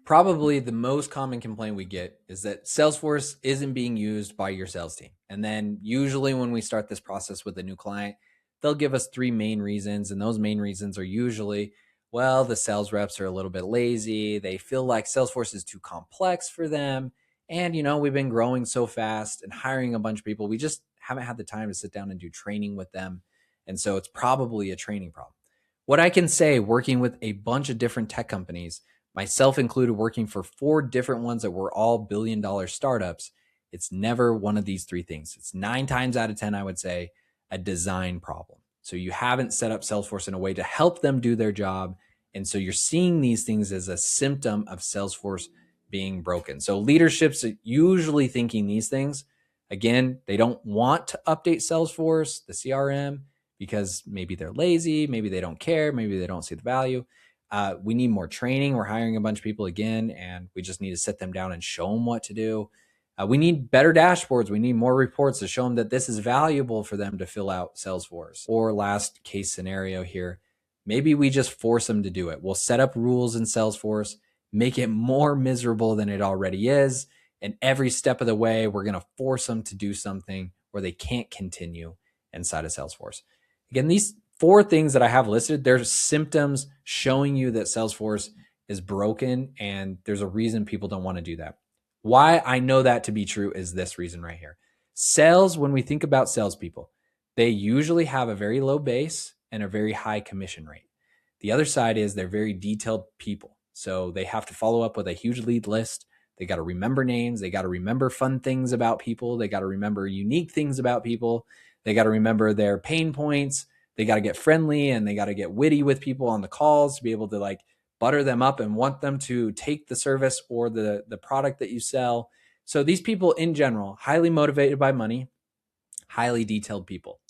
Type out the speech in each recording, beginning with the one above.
Probably the most common complaint we get is that Salesforce isn't being used by your sales team. And then usually when we start this process with a new client, they'll give us three main reasons. And those main reasons are usually, well, the sales reps are a little bit lazy. They feel like Salesforce is too complex for them. And, we've been growing so fast and hiring a bunch of people. We just haven't had the time to sit down and do training with them. And so it's probably a training problem. What I can say, working with a bunch of different tech companies, myself included, working for 4 different ones that were all billion-dollar startups, it's never one of these three things. It's 9 times out of 10, I would say, a design problem. So you haven't set up Salesforce in a way to help them do their job. And so you're seeing these things as a symptom of Salesforce being broken. So leadership's usually thinking these things. Again, they don't want to update Salesforce, the CRM, because maybe they're lazy, maybe they don't care, maybe they don't see the value. We need more training. We're hiring a bunch of people again, and we just need to sit them down and show them what to do. We need better dashboards. We need more reports to show them that this is valuable for them to fill out Salesforce. Or last case scenario here, maybe we just force them to do it. We'll set up rules in Salesforce, make it more miserable than it already is. And every step of the way, we're going to force them to do something where they can't continue inside of Salesforce. Again, these 4 things that I have listed, there's symptoms showing you that Salesforce is broken, and there's a reason people don't want to do that. Why I know that to be true is this reason right here. Sales, when we think about salespeople, they usually have a very low base and a very high commission rate. The other side is they're very detailed people. So they have to follow up with a huge lead list. They got to remember names. They got to remember fun things about people. They got to remember unique things about people. They got to remember their pain points. They got to get friendly, and they got to get witty with people on the calls to be able to butter them up and want them to take the service or the product that you sell. So these people in general, highly motivated by money, highly detailed people.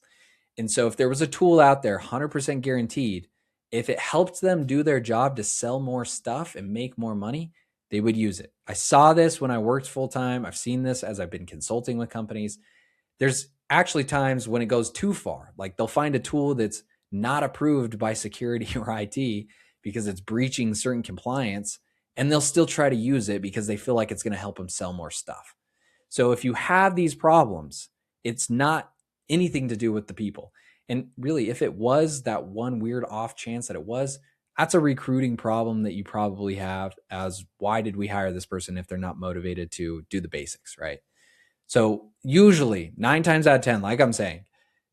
And so if there was a tool out there, 100% guaranteed, if it helped them do their job to sell more stuff and make more money, they would use it. I saw this when I worked full time. I've seen this as I've been consulting with companies. There's actually times when it goes too far. Like they'll find a tool that's not approved by security or IT because it's breaching certain compliance, and they'll still try to use it because they feel like it's going to help them sell more stuff. So if you have these problems, it's not anything to do with the people. And really, if it was that one weird off chance that it was, that's a recruiting problem that you probably have, as why did we hire this person if they're not motivated to do the basics, right? So usually 9 times out of 10, like I'm saying,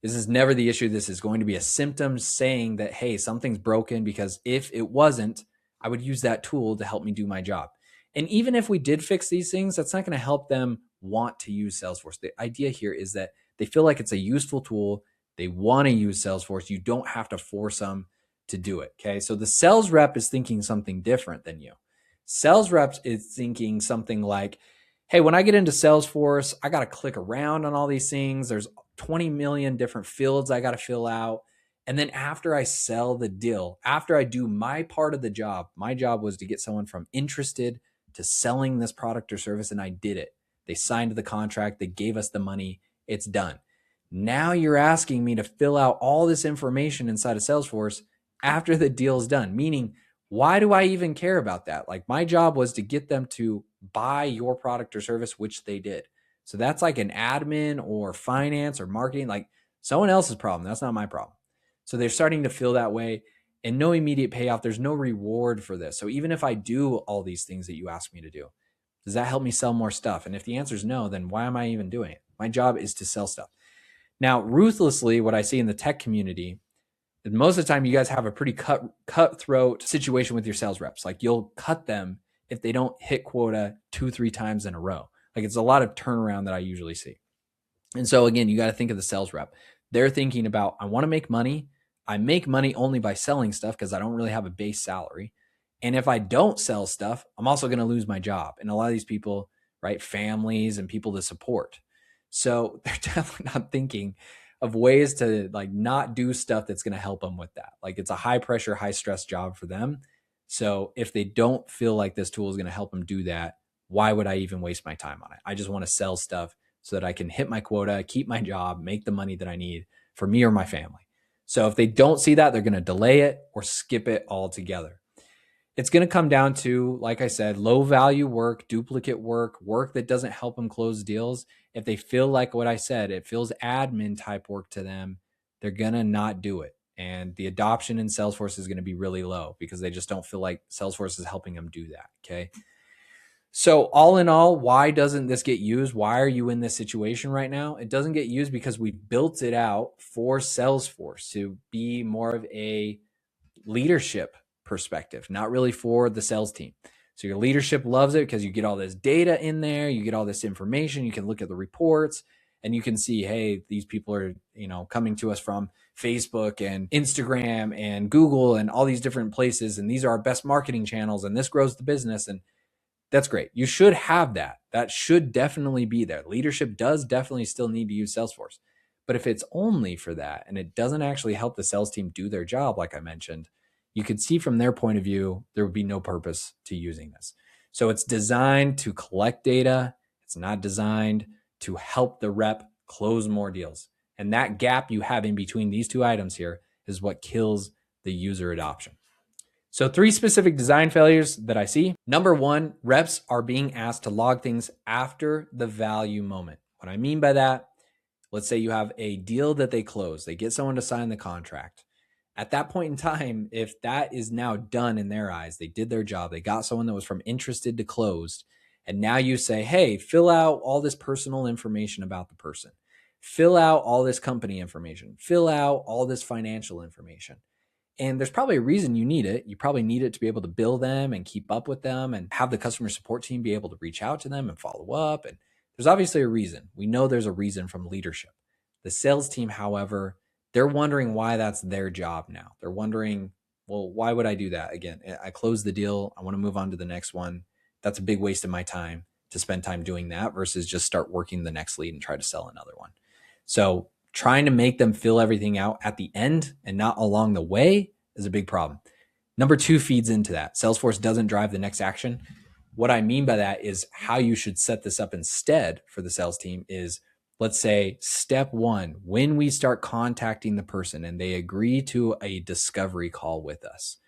this is never the issue. This is going to be a symptom saying that, hey, something's broken, because if it wasn't, I would use that tool to help me do my job. And even if we did fix these things, that's not going to help them want to use Salesforce. The idea here is that they feel like it's a useful tool. They want to use Salesforce. You don't have to force them to do it. Okay. So the sales rep is thinking something different than you. Sales reps is thinking something like, hey, when I get into Salesforce, I got to click around on all these things. There's 20 million different fields I got to fill out. And then after I sell the deal, after I do my part of the job, my job was to get someone from interested to selling this product or service, and I did it. They signed the contract. They gave us the money. It's done. Now you're asking me to fill out all this information inside of Salesforce after the deal is done, meaning, why do I even care about that? Like, my job was to get them to buy your product or service, which they did. So that's like an admin or finance or marketing, like someone else's problem. That's not my problem. So they're starting to feel that way, and no immediate payoff. There's no reward for this. So even if I do all these things that you ask me to do, does that help me sell more stuff? And if the answer is no, then why am I even doing it? My job is to sell stuff. Now, ruthlessly, what I see in the tech community, most of the time you guys have a pretty cutthroat situation with your sales reps. Like, you'll cut them if they don't hit quota 2-3 times in a row. Like, it's a lot of turnaround that I usually see. And so again, you got to think of the sales rep. They're thinking about, I want to make money. I make money only by selling stuff because I don't really have a base salary. And if I don't sell stuff, I'm also going to lose my job. And a lot of these people, right, families and people to support. So they're definitely not thinking of ways to not do stuff that's going to help them with that. Like, it's a high pressure, high stress job for them. So if they don't feel like this tool is going to help them do that, why would I even waste my time on it? I just want to sell stuff so that I can hit my quota, keep my job, make the money that I need for me or my family. So if they don't see that, they're going to delay it or skip it altogether. It's going to come down to, like I said, low value work, duplicate work, work that doesn't help them close deals. If they feel like what I said, it feels admin type work to them, they're going to not do it. And the adoption in Salesforce is going to be really low because they just don't feel like Salesforce is helping them do that. Okay. So all in all, why doesn't this get used? Why are you in this situation right now? It doesn't get used because we built it out for Salesforce to be more of a leadership perspective, not really for the sales team. So your leadership loves it because you get all this data in there, you get all this information, you can look at the reports and you can see, hey, these people are, coming to us from Facebook and Instagram and Google and all these different places. And these are our best marketing channels and this grows the business. And that's great. You should have that. That should definitely be there. Leadership does definitely still need to use Salesforce. But if it's only for that and it doesn't actually help the sales team do their job, like I mentioned, you could see from their point of view, there would be no purpose to using this. So it's designed to collect data. It's not designed to help the rep close more deals. And that gap you have in between these two items here is what kills the user adoption. So 3 specific design failures that I see. Number 1, reps are being asked to log things after the value moment. What I mean by that, let's say you have a deal that they close, they get someone to sign the contract. At that point in time, if that is now done in their eyes, they did their job, they got someone that was from interested to closed, and now you say, hey, fill out all this personal information about the person. Fill out all this company information. Fill out all this financial information. And there's probably a reason you need it. You probably need it to be able to bill them and keep up with them and have the customer support team be able to reach out to them and follow up. And there's obviously a reason. We know there's a reason from leadership. The sales team, however, they're wondering why that's their job now. They're wondering, well, why would I do that? Again, I closed the deal. I want to move on to the next one. That's a big waste of my time to spend time doing that versus just start working the next lead and try to sell another one. So trying to make them fill everything out at the end and not along the way is a big problem. Number 2 feeds into that. Salesforce doesn't drive the next action. What I mean by that is how you should set this up instead for the sales team is, let's say step 1, when we start contacting the person and they agree to a discovery call with us.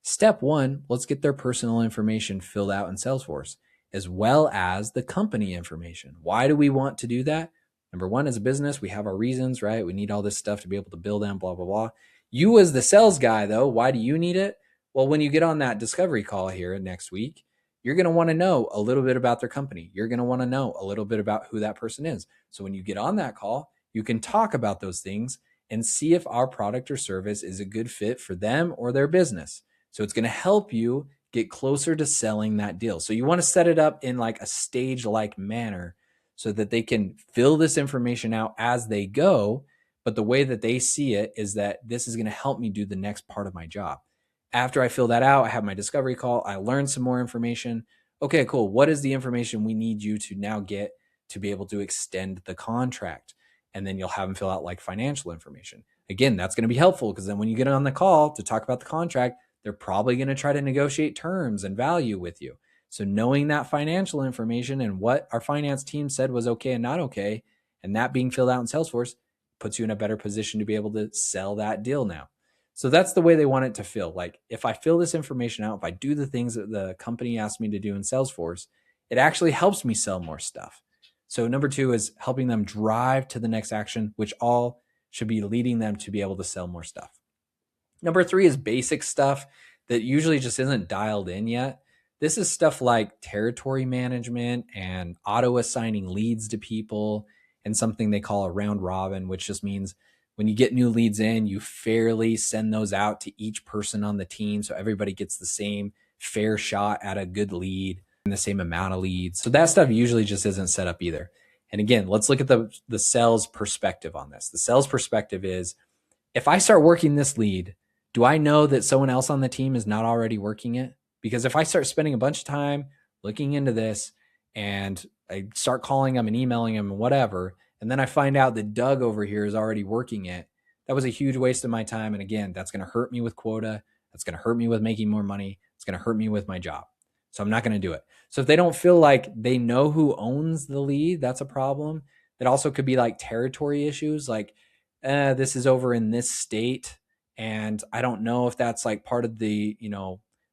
Step 1, let's get their personal information filled out in Salesforce, as well as the company information. Why do we want to do that? Number 1, as a business, we have our reasons, right? We need all this stuff to be able to bill them, blah, blah, blah. You as the sales guy, though, why do you need it? Well, when you get on that discovery call here next week, you're going to want to know a little bit about their company. You're going to want to know a little bit about who that person is. So when you get on that call, you can talk about those things and see if our product or service is a good fit for them or their business. So it's going to help you get closer to selling that deal. So you want to set it up in like a stage-like manner so that they can fill this information out as they go. But the way that they see it is that this is going to help me do the next part of my job. After I fill that out, I have my discovery call, I learn some more information. Okay, cool. What is the information we need you to now get to be able to extend the contract? And then you'll have them fill out like financial information. Again, that's going to be helpful because then when you get on the call to talk about the contract, they're probably going to try to negotiate terms and value with you. So knowing that financial information and what our finance team said was okay and not okay, and that being filled out in Salesforce puts you in a better position to be able to sell that deal now. So that's the way they want it to feel. Like if I fill this information out, if I do the things that the company asked me to do in Salesforce, it actually helps me sell more stuff. So number 2 is helping them drive to the next action, which all should be leading them to be able to sell more stuff. Number 3 is basic stuff that usually just isn't dialed in yet. This is stuff like territory management and auto assigning leads to people and something they call a round robin, which just means when you get new leads in, you fairly send those out to each person on the team so everybody gets the same fair shot at a good lead and the same amount of leads. So that stuff usually just isn't set up either. And again, let's look at the sales perspective on this. The sales perspective is, if I start working this lead, do I know that someone else on the team is not already working it? Because if I start spending a bunch of time looking into this and I start calling them and emailing them and whatever, and then I find out that Doug over here is already working it, that was a huge waste of my time. And again, that's going to hurt me with quota. That's going to hurt me with making more money. It's going to hurt me with my job. So I'm not going to do it. So if they don't feel like they know who owns the lead, that's a problem. That also could be like territory issues. Like, this is over in this state. And I don't know if that's like part of the,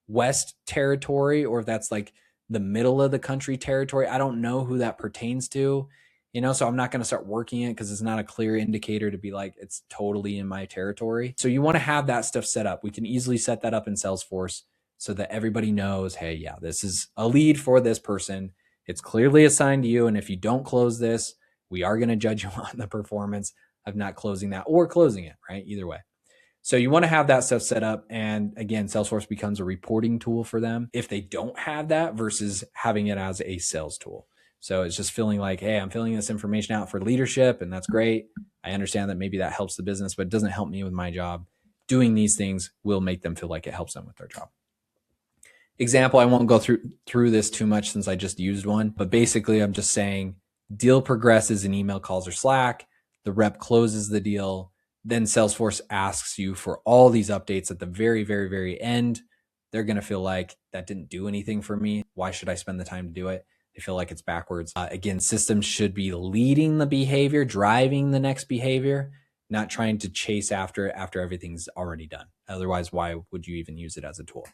West territory or if that's like the middle of the country territory. I don't know who that pertains to, so I'm not going to start working it because it's not a clear indicator to be like, it's totally in my territory. So you want to have that stuff set up. We can easily set that up in Salesforce so that everybody knows, hey, yeah, this is a lead for this person. It's clearly assigned to you. And if you don't close this, we are going to judge you on the performance of not closing that or closing it, right? Either way. So you want to have that stuff set up. And again, Salesforce becomes a reporting tool for them if they don't have that versus having it as a sales tool. So it's just feeling like, hey, I'm filling this information out for leadership and that's great. I understand that maybe that helps the business, but it doesn't help me with my job. Doing these things will make them feel like it helps them with their job. Example, I won't go through this too much since I just used one, but basically I'm just saying deal progresses in email, calls, or Slack. The rep closes the deal. Then Salesforce asks you for all these updates at the very, very, very end. They're going to feel like that didn't do anything for me. Why should I spend the time to do it? They feel like it's backwards. Again, systems should be leading the behavior, driving the next behavior, not trying to chase after it after everything's already done. Otherwise, why would you even use it as a tool?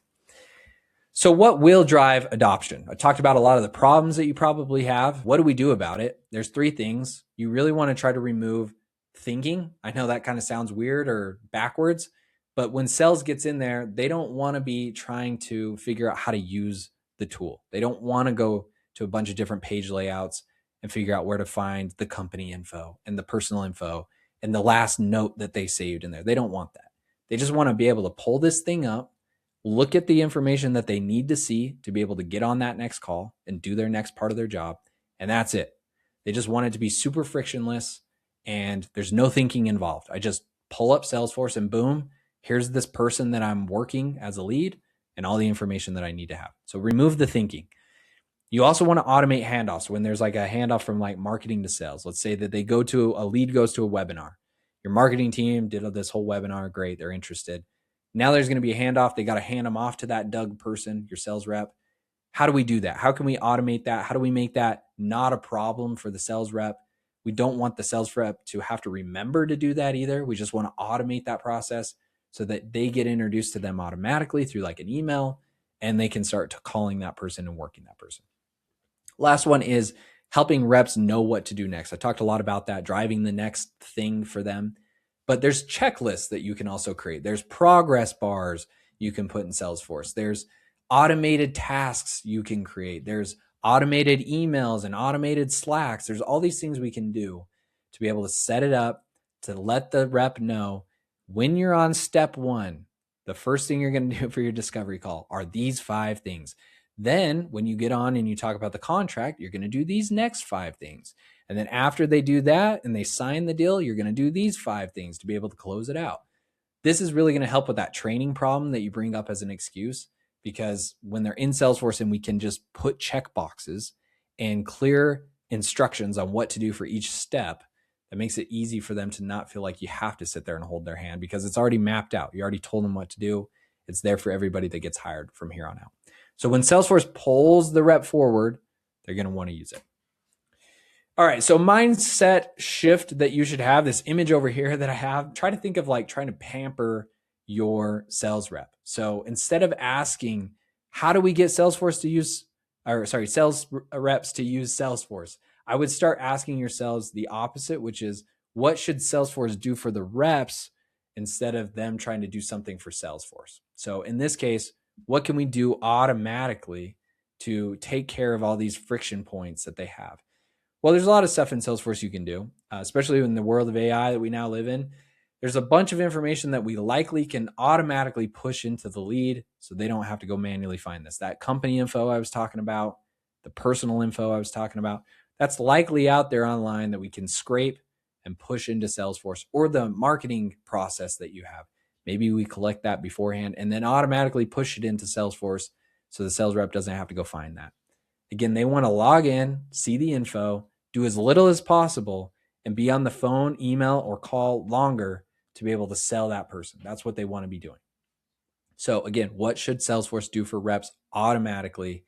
So what will drive adoption? I talked about a lot of the problems that you probably have. What do we do about it? There's 3 things. You really want to try to remove thinking. I know that kind of sounds weird or backwards, but when sales gets in there, they don't want to be trying to figure out how to use the tool. They don't want to go to a bunch of different page layouts and figure out where to find the company info and the personal info and the last note that they saved in there. They don't want that. They just want to be able to pull this thing up, look at the information that they need to see to be able to get on that next call and do their next part of their job. And that's it. They just want it to be super frictionless and there's no thinking involved. I just pull up Salesforce and boom, here's this person that I'm working as a lead and all the information that I need to have. So remove the thinking. You also want to automate handoffs when there's like a handoff from like marketing to sales. Let's say that a lead goes to a webinar. Your marketing team did this whole webinar. Great. They're interested. Now there's going to be a handoff. They got to hand them off to that Doug person, your sales rep. How do we do that? How can we automate that? How do we make that not a problem for the sales rep? We don't want the sales rep to have to remember to do that either. We just want to automate that process so that they get introduced to them automatically through like an email and they can start calling that person and working that person. Last one is helping reps know what to do next. I talked a lot about that, driving the next thing for them. But there's checklists that you can also create. There's progress bars you can put in Salesforce. There's automated tasks you can create. There's automated emails and automated Slacks. There's all these things we can do to be able to set it up to let the rep know when you're on step 1, the first thing you're going to do for your discovery call are these 5 things. Then when you get on and you talk about the contract, you're going to do these next 5 things. And then after they do that and they sign the deal, you're going to do these 5 things to be able to close it out. This is really going to help with that training problem that you bring up as an excuse, because when they're in Salesforce and we can just put check boxes and clear instructions on what to do for each step, that makes it easy for them to not feel like you have to sit there and hold their hand because it's already mapped out. You already told them what to do. It's there for everybody that gets hired from here on out. So when Salesforce pulls the rep forward, they're going to want to use it. All right, so mindset shift that you should have, this image over here that I have, try to think of like trying to pamper your sales rep. So instead of asking, how do we get sales reps to use Salesforce? I would start asking yourselves the opposite, which is what should Salesforce do for the reps instead of them trying to do something for Salesforce? So in this case, what can we do automatically to take care of all these friction points that they have? Well, there's a lot of stuff in Salesforce you can do, especially in the world of AI that we now live in. There's a bunch of information that we likely can automatically push into the lead so they don't have to go manually find this. That company info I was talking about, the personal info I was talking about, that's likely out there online that we can scrape and push into Salesforce, or the marketing process that you have. Maybe we collect that beforehand and then automatically push it into Salesforce so the sales rep doesn't have to go find that. Again, they want to log in, see the info, do as little as possible, and be on the phone, email, or call longer to be able to sell that person. That's what they want to be doing. So again, what should Salesforce do for reps automatically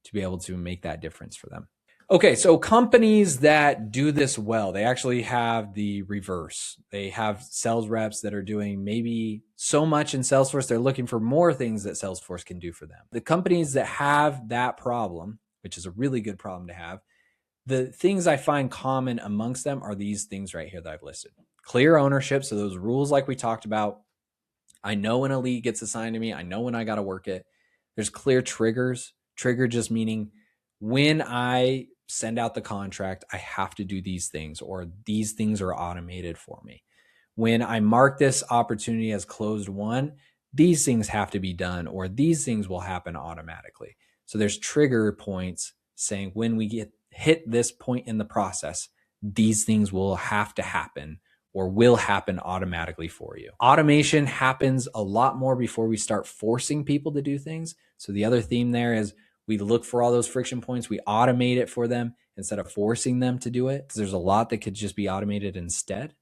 to be able to make that difference for them? Okay, so companies that do this well, they actually have the reverse. They have sales reps that are doing maybe so much in Salesforce, they're looking for more things that Salesforce can do for them. The companies that have that problem, which is a really good problem to have, the things I find common amongst them are these things right here that I've listed. Clear ownership, so those rules like we talked about. I know when a lead gets assigned to me, I know when I got to work it. There's clear triggers. Trigger just meaning when I send out the contract, I have to do these things, or these things are automated for me. When I mark this opportunity as closed won, these things have to be done, or these things will happen automatically. So there's trigger points saying when we hit this point in the process, these things will have to happen or will happen automatically for you. Automation happens a lot more before we start forcing people to do things. So the other theme there is we look for all those friction points, we automate it for them instead of forcing them to do it, because there's a lot that could just be automated instead.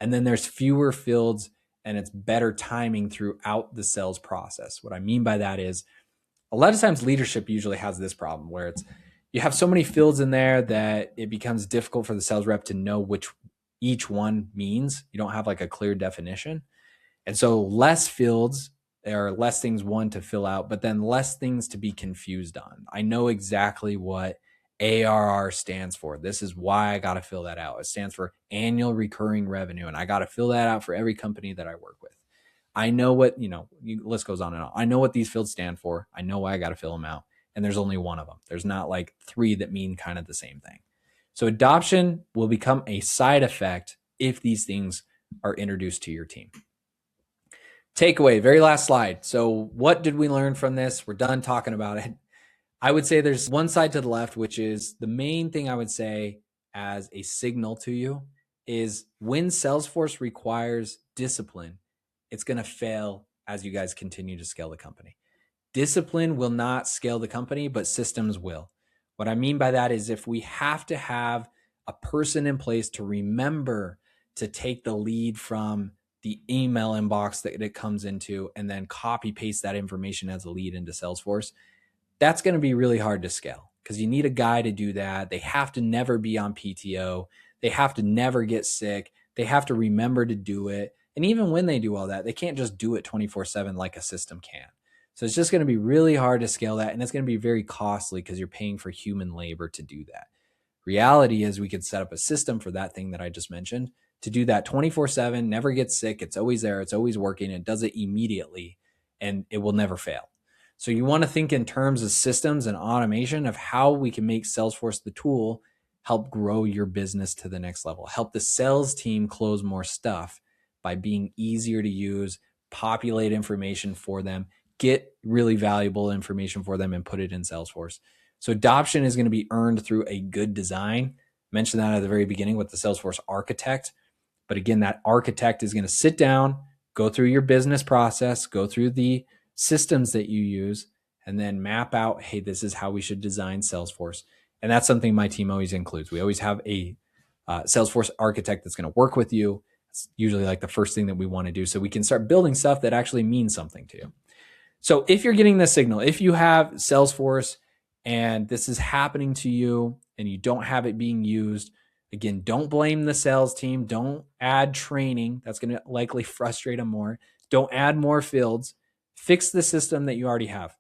And then there's fewer fields and it's better timing throughout the sales process. What I mean by that is a lot of times leadership usually has this problem where it's you have so many fields in there that it becomes difficult for the sales rep to know which each one means. You don't have like a clear definition. And so less fields, there are less things one to fill out, but then less things to be confused on. I know exactly what ARR stands for. This is why I got to fill that out. It stands for annual recurring revenue, and I got to fill that out for every company that I work with. I know what, list goes on and on. I know what these fields stand for. I know why I got to fill them out. And there's only one of them. There's not like three that mean kind of the same thing. So adoption will become a side effect if these things are introduced to your team. Takeaway, very last slide. So what did we learn from this? We're done talking about it. I would say there's one side to the left, which is the main thing I would say as a signal to you is when Salesforce requires discipline, it's going to fail as you guys continue to scale the company. Discipline will not scale the company, but systems will. What I mean by that is if we have to have a person in place to remember to take the lead from the email inbox that it comes into and then copy paste that information as a lead into Salesforce, that's going to be really hard to scale because you need a guy to do that. They have to never be on PTO. They have to never get sick. They have to remember to do it. And even when they do all that, they can't just do it 24/7 like a system can. So it's just going to be really hard to scale that. And it's going to be very costly because you're paying for human labor to do that. Reality is we could set up a system for that thing that I just mentioned to do that 24/7, never get sick. It's always there. It's always working. It does it immediately and it will never fail. So you want to think in terms of systems and automation of how we can make Salesforce the tool help grow your business to the next level, help the sales team close more stuff by being easier to use, populate information for them, get really valuable information for them and put it in Salesforce. So adoption is going to be earned through a good design. I mentioned that at the very beginning with the Salesforce architect. But again, that architect is going to sit down, go through your business process, go through the systems that you use, and then map out, hey, this is how we should design Salesforce. And that's something my team always includes. We always have a Salesforce architect that's going to work with you. It's usually like the first thing that we want to do so we can start building stuff that actually means something to you. So if you're getting this signal, if you have Salesforce and this is happening to you and you don't have it being used, again, don't blame the sales team. Don't add training. That's going to likely frustrate them more. Don't add more fields. Fix the system that you already have.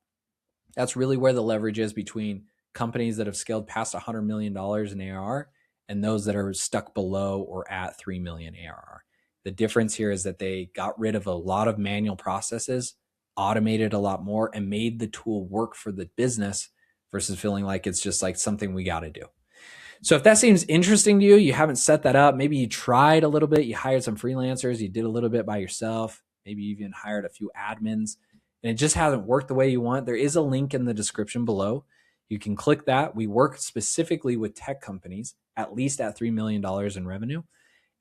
That's really where the leverage is between companies that have scaled past $100 million in ARR and those that are stuck below or at 3 million ARR. The difference here is that they got rid of a lot of manual processes, automated a lot more, and made the tool work for the business versus feeling like it's just like something we got to do. So if that seems interesting to you, you haven't set that up, maybe you tried a little bit, you hired some freelancers, you did a little bit by yourself, maybe you even hired a few admins, and it just hasn't worked the way you want, there is a link in the description below. You can click that. We work specifically with tech companies, at least at $3 million in revenue.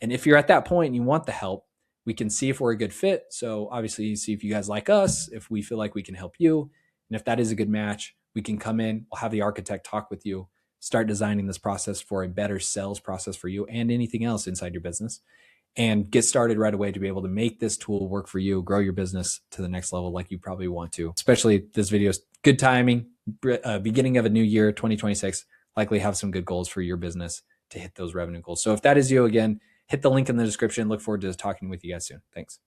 And if you're at that point and you want the help, we can see if we're a good fit. So obviously see if you guys like us, if we feel like we can help you. And if that is a good match, we can come in, we'll have the architect talk with you, start designing this process for a better sales process for you and anything else inside your business, and get started right away to be able to make this tool work for you, grow your business to the next level like you probably want to. Especially this video is good timing, beginning of a new year, 2026. likely have some good goals for your business to hit those revenue goals. So if that is you, again, hit the link in the description. Look forward to talking with you guys soon. Thanks.